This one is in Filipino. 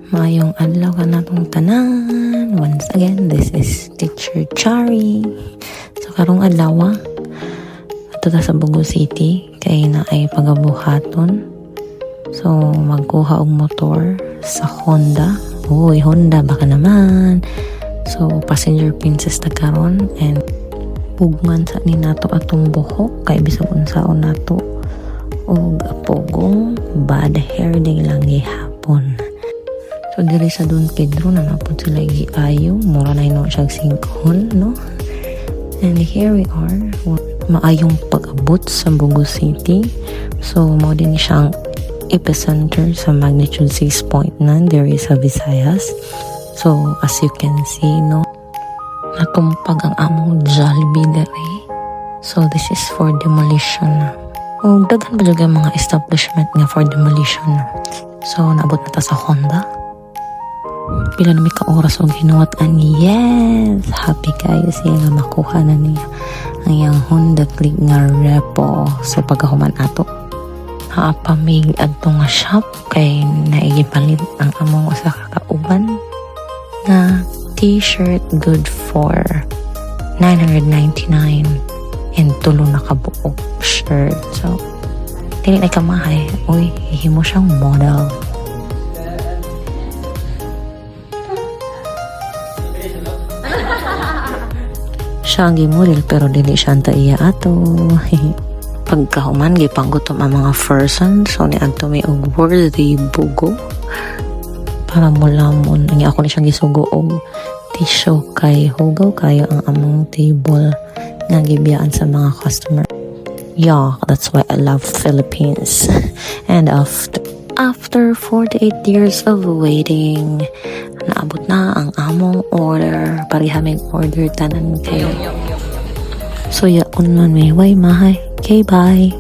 Mayong adlaw ka natong tanan. Once again, this is Teacher Chari. So karong adlaw, ato ta sa Bogo City kay na ay pagabuhaton. So magkuha og motor sa Honda. Uy, Honda baka naman. So passenger princess ta karon and pugman sa ni nato atong buhok kay bisag unsaon nato og apogong bad hair day lang gihapon. So diri sa Don Pedro na napod sila giayo, mura na ino siyang sinkhon, no? And here we are, maayong pag-abot sa Bogo City. So mo din siyang epicenter sa magnitude 6.9 there is sa Visayas. So as you can see, no, natumpag ang among Jollibee dere. So this is for demolition. O daghan pa jud mga establishment nga for demolition. So naabot na ta sa Honda. Pila na may ka-oras o ginuwat-an. Yes! Happy kayo siya nga makuha na niya ang iyang Honda Click nga repo. So pagkahuman ato, naapamig adto nga shop kay naigipalit ang among usa ka kauban na t-shirt good for 999 and tulo na kabuok shirt. So dili na kamahay. Uy, himo siyang model. Siya ang gimodel pero dili siya anta iya ato. Pagkahuman gipanggutom ang mga person, so ni adto may og worthy bugo para mulamon ang ako ni siyang gisugo og tissue kay hugaw kayo ang among table nga gibiyaan sa mga customer. Yeah, that's why I love Philippines. And after 48 years of waiting, naabot na ang among order. Parihaming order tanan kayo. So yaon man may way mahay. Okay, bye.